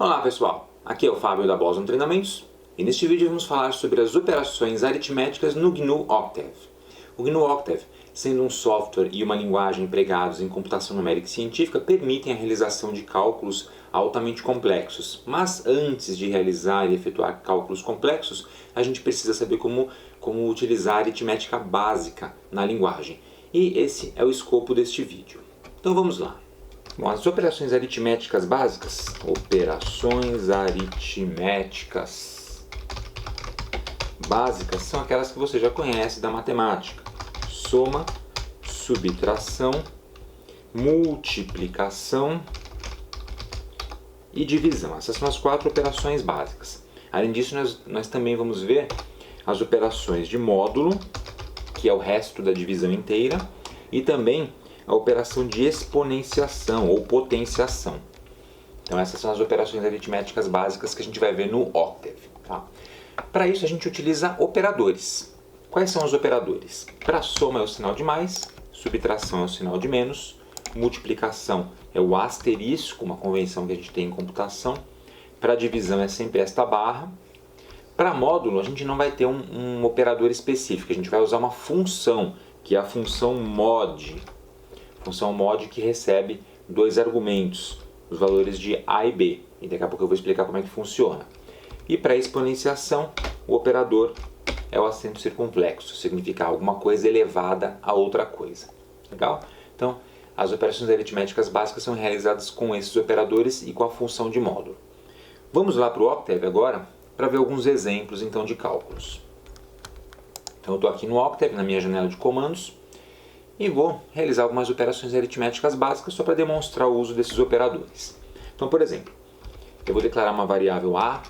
Olá pessoal, aqui é o Fábio da Boston Treinamentos e neste vídeo vamos falar sobre as operações aritméticas no GNU Octave. O GNU Octave, sendo um software e uma linguagem empregados em computação numérica e científica, permitem a realização de cálculos altamente complexos. Mas antes de realizar e efetuar cálculos complexos, a gente precisa saber como utilizar a aritmética básica na linguagem. E esse é o escopo deste vídeo. Então vamos lá. Bom, as operações aritméticas básicas, são aquelas que você já conhece da matemática. Soma, subtração, multiplicação e divisão. Essas são as 4 operações básicas. Além disso, nós também vamos ver as operações de módulo, que é o resto da divisão inteira, e também a operação de exponenciação ou potenciação. Então essas são as operações aritméticas básicas que a gente vai ver no Octave. Tá? Para isso a gente utiliza operadores. Quais são os operadores? Para soma é o sinal de mais, subtração é o sinal de menos, multiplicação é o asterisco, uma convenção que a gente tem em computação. Para divisão é sempre esta barra. Para módulo a gente não vai ter um operador específico, a gente vai usar uma função, que é a função mod. Função mod que recebe 2 argumentos, os valores de A e B. E daqui a pouco eu vou explicar como é que funciona. E para exponenciação, o operador é o acento circunflexo, significa alguma coisa elevada a outra coisa. Legal? Então, as operações aritméticas básicas são realizadas com esses operadores e com a função de módulo. Vamos lá para o Octave agora, para ver alguns exemplos então de cálculos. Então eu estou aqui no Octave, na minha janela de comandos, e vou realizar algumas operações aritméticas básicas só para demonstrar o uso desses operadores. Então, por exemplo, eu vou declarar uma variável A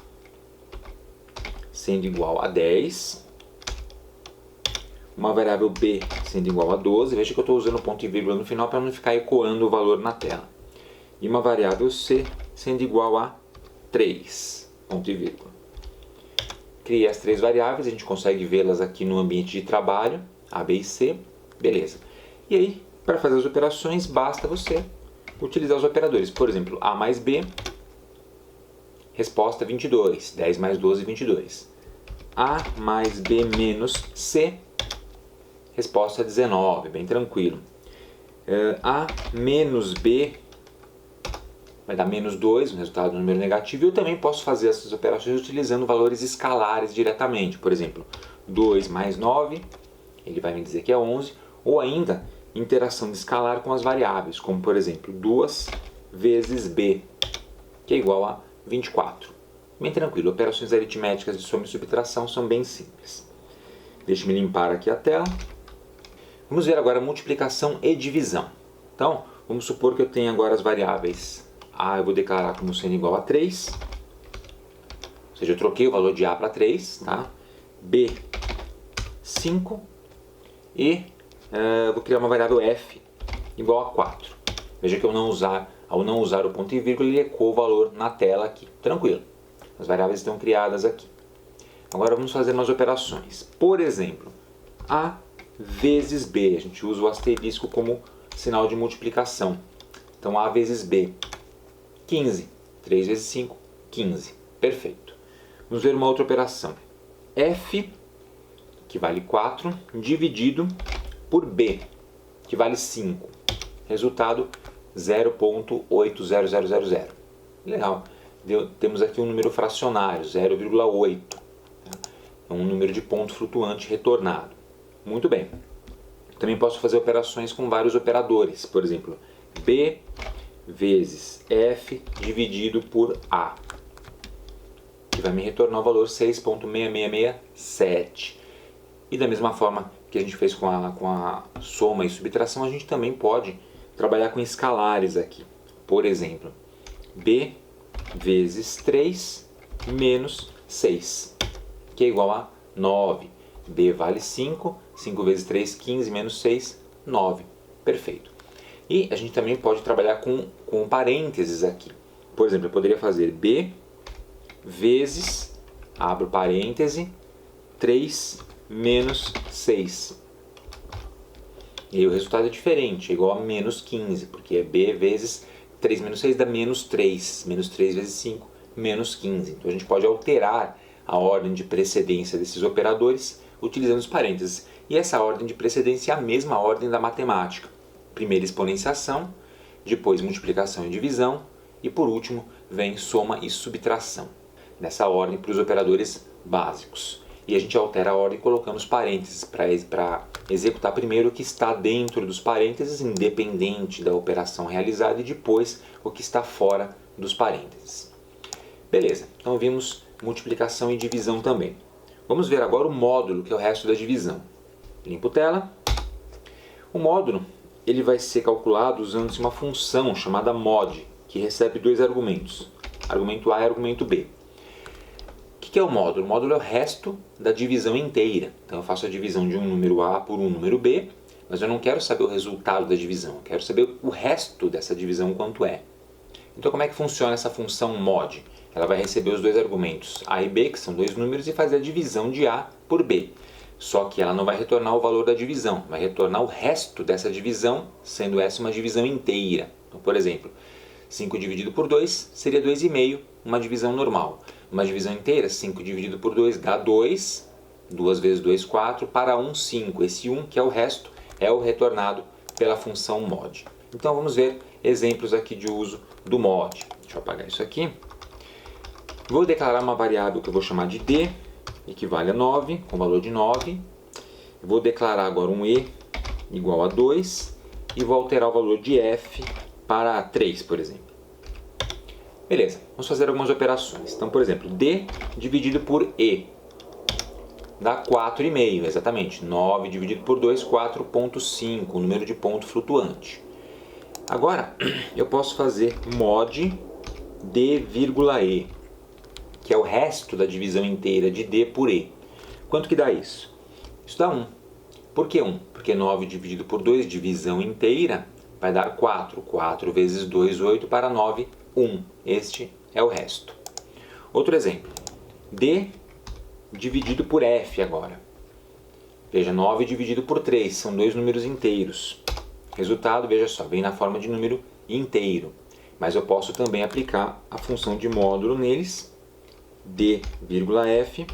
sendo igual a 10, uma variável B sendo igual a 12, veja que eu estou usando ponto e vírgula no final para não ficar ecoando o valor na tela, e uma variável C sendo igual a 3, ponto e vírgula. Criei as 3 variáveis, a gente consegue vê-las aqui no ambiente de trabalho, A, B e C, beleza. E aí, para fazer as operações, basta você utilizar os operadores. Por exemplo, A mais B, resposta 22. 10 mais 12, 22. A mais B menos C, resposta 19. Bem tranquilo. A menos B vai dar menos 2, o resultado do número negativo. Eu também posso fazer essas operações utilizando valores escalares diretamente. Por exemplo, 2 mais 9, ele vai me dizer que é 11. Ou ainda, interação de escalar com as variáveis, como por exemplo, 2 vezes b, que é igual a 24. Bem tranquilo, operações aritméticas de soma e subtração são bem simples. Deixe-me limpar aqui a tela. Vamos ver agora multiplicação e divisão. Então, vamos supor que eu tenho agora as variáveis A, eu vou declarar como sendo igual a 3, ou seja, eu troquei o valor de A para 3, tá? B, 5 e vou criar uma variável f igual a 4. Veja que ao não usar o ponto e vírgula, ele ecoa o valor na tela aqui. Tranquilo. As variáveis estão criadas aqui. Agora vamos fazer umas operações. Por exemplo, A vezes B. A gente usa o asterisco como sinal de multiplicação. Então A vezes B. 15. 3 vezes 5, 15. Perfeito. Vamos ver uma outra operação. F, que vale 4, dividido por B, que vale 5. Resultado 0,80000. Legal. Temos aqui um número fracionário, 0,8. É um número de ponto flutuante retornado. Muito bem. Também posso fazer operações com vários operadores. Por exemplo, B vezes F dividido por A, que vai me retornar o valor 6,6667. E da mesma forma que a gente fez com a soma e subtração, a gente também pode trabalhar com escalares aqui. Por exemplo, B vezes 3 menos 6, que é igual a 9. B vale 5, 5 vezes 3, 15, menos 6, 9. Perfeito. E a gente também pode trabalhar com parênteses aqui. Por exemplo, eu poderia fazer B vezes, abro parêntese, 3 menos 6. E aí o resultado é diferente, é igual a menos 15, porque é B vezes 3 menos 6 dá menos 3. Menos 3 vezes 5 menos 15. Então a gente pode alterar a ordem de precedência desses operadores utilizando os parênteses. E essa ordem de precedência é a mesma ordem da matemática. Primeiro exponenciação, depois multiplicação e divisão, e por último vem soma e subtração. Nessa ordem para os operadores básicos. E a gente altera a ordem colocando os parênteses para executar primeiro o que está dentro dos parênteses, independente da operação realizada, e depois o que está fora dos parênteses. Beleza, então vimos multiplicação e divisão também. Vamos ver agora o módulo, que é o resto da divisão. Limpo tela. O módulo ele vai ser calculado usando-se uma função chamada mod, que recebe dois argumentos, argumento A e argumento B. O que é o módulo? O módulo é o resto da divisão inteira. Então eu faço a divisão de um número A por um número B, mas eu não quero saber o resultado da divisão, eu quero saber o resto dessa divisão quanto é. Então como é que funciona essa função mod? Ela vai receber os dois argumentos A e B, que são dois números, e fazer a divisão de A por B. Só que ela não vai retornar o valor da divisão, vai retornar o resto dessa divisão, sendo essa uma divisão inteira. Então, por exemplo, 5 dividido por 2 seria 2,5, uma divisão normal. Uma divisão inteira, 5 dividido por 2 dá 2, 2 vezes 2, 4, para 1, 5. Esse 1, que é o resto, é o retornado pela função mod. Então vamos ver exemplos aqui de uso do mod. Deixa eu apagar isso aqui. Vou declarar uma variável que eu vou chamar de D, equivale a 9, com valor de 9. Vou declarar agora um E igual a 2 e vou alterar o valor de F para 3, por exemplo. Beleza, vamos fazer algumas operações. Então, por exemplo, D dividido por E dá 4,5, exatamente. 9 dividido por 2, 4,5, o número de ponto flutuante. Agora, eu posso fazer mod D, E, que é o resto da divisão inteira de D por E. Quanto que dá isso? Isso dá 1. Por que 1? Porque 9 dividido por 2, divisão inteira, vai dar 4. 4 vezes 2, 8, para 9, 1. Este é o resto. Outro exemplo. D dividido por F agora. Veja, 9 dividido por 3, são dois números inteiros. Resultado, veja só, vem na forma de número inteiro. Mas eu posso também aplicar a função de módulo neles, D, F,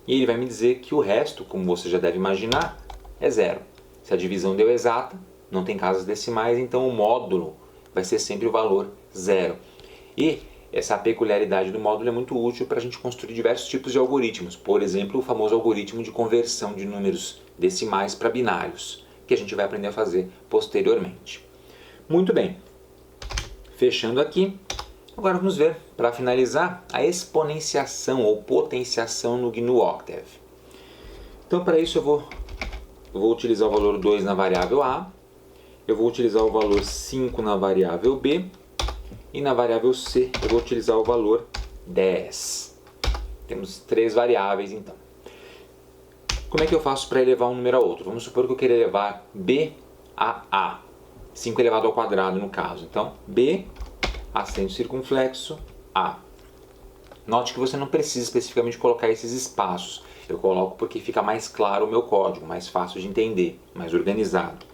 e ele vai me dizer que o resto, como você já deve imaginar, é zero. Se a divisão deu exata, não tem casas decimais, então o módulo vai ser sempre o valor zero. E essa peculiaridade do módulo é muito útil para a gente construir diversos tipos de algoritmos. Por exemplo, o famoso algoritmo de conversão de números decimais para binários, que a gente vai aprender a fazer posteriormente. Muito bem. Fechando aqui, agora vamos ver, para finalizar, a exponenciação ou potenciação no GNU Octave. Então, para isso eu vou utilizar o valor 2 na variável A, eu vou utilizar o valor 5 na variável B, e na variável C eu vou utilizar o valor 10. Temos três variáveis então. Como é que eu faço para elevar um número a outro? Vamos supor que eu queira elevar B a A. 5 elevado ao quadrado no caso. Então, B, acento circunflexo, A. Note que você não precisa especificamente colocar esses espaços. Eu coloco porque fica mais claro o meu código, mais fácil de entender, mais organizado.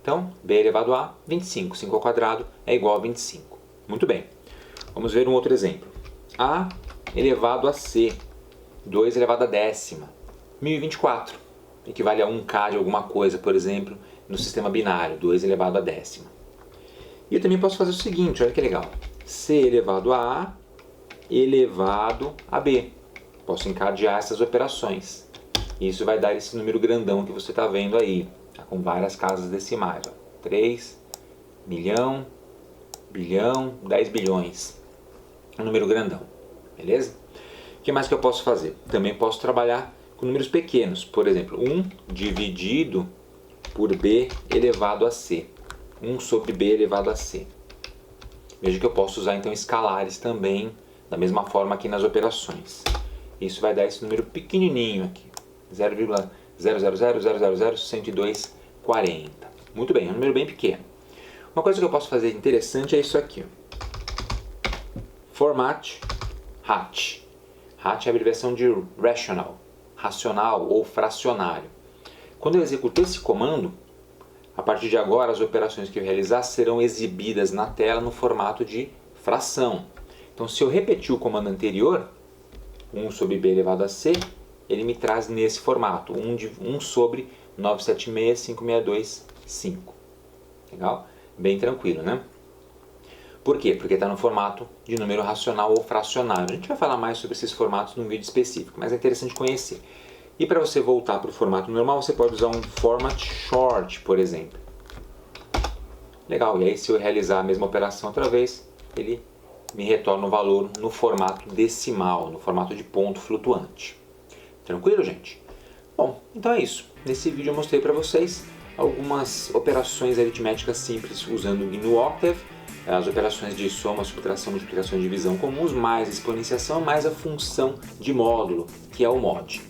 Então, B elevado a 25. 5 ao quadrado é igual a 25. Muito bem. Vamos ver um outro exemplo. A elevado a C. 2 elevado a décima. 1024. Equivale a 1K de alguma coisa, por exemplo, no sistema binário. 2 elevado a décima. E eu também posso fazer o seguinte, olha que legal. C elevado a A elevado a B. Posso encadear essas operações. Isso vai dar esse número grandão que você está vendo aí. Com várias casas decimais. 3, milhão, bilhão, 10 bilhões. Um número grandão. Beleza? O que mais que eu posso fazer? Também posso trabalhar com números pequenos. Por exemplo, 1 dividido por B elevado a C. 1 sobre B elevado a C. Veja que eu posso usar então escalares também, da mesma forma aqui nas operações. Isso vai dar esse número pequenininho aqui. 0,000000102,40. Muito bem, é um número bem pequeno. Uma coisa que eu posso fazer interessante é isso aqui. Format hatch. Hatch é a abreviação de rational, racional ou fracionário. Quando eu executo esse comando, a partir de agora as operações que eu realizar serão exibidas na tela no formato de fração. Então, se eu repetir o comando anterior, 1 sobre b elevado a c, ele me traz nesse formato, 1 sobre 976.562.5. Legal? Bem tranquilo, né? Por quê? Porque está no formato de número racional ou fracionário. A gente vai falar mais sobre esses formatos num vídeo específico, mas é interessante conhecer. E para você voltar para o formato normal, você pode usar um format short, por exemplo. Legal, e aí se eu realizar a mesma operação outra vez, ele me retorna o valor no formato decimal, no formato de ponto flutuante. Tranquilo, gente? Bom, então é isso. Nesse vídeo eu mostrei para vocês algumas operações aritméticas simples usando o GNU Octave, as operações de soma, subtração, multiplicação e divisão comuns, mais exponenciação, mais a função de módulo, que é o mod.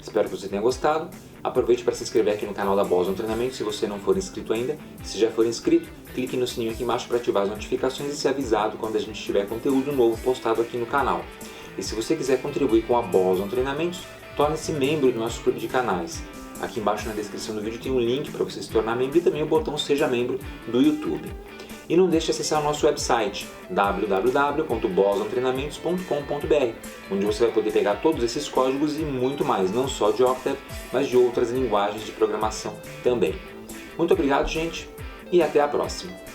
Espero que você tenha gostado. Aproveite para se inscrever aqui no canal da Boston Treinamento se você não for inscrito ainda. Se já for inscrito, clique no sininho aqui embaixo para ativar as notificações e ser avisado quando a gente tiver conteúdo novo postado aqui no canal. E se você quiser contribuir com a Boston Treinamentos, torne-se membro do nosso clube de canais. Aqui embaixo na descrição do vídeo tem um link para você se tornar membro e também o botão Seja Membro do YouTube. E não deixe de acessar o nosso website www.bostontreinamentos.com.br, onde você vai poder pegar todos esses códigos e muito mais, não só de Octave, mas de outras linguagens de programação também. Muito obrigado, gente, e até a próxima!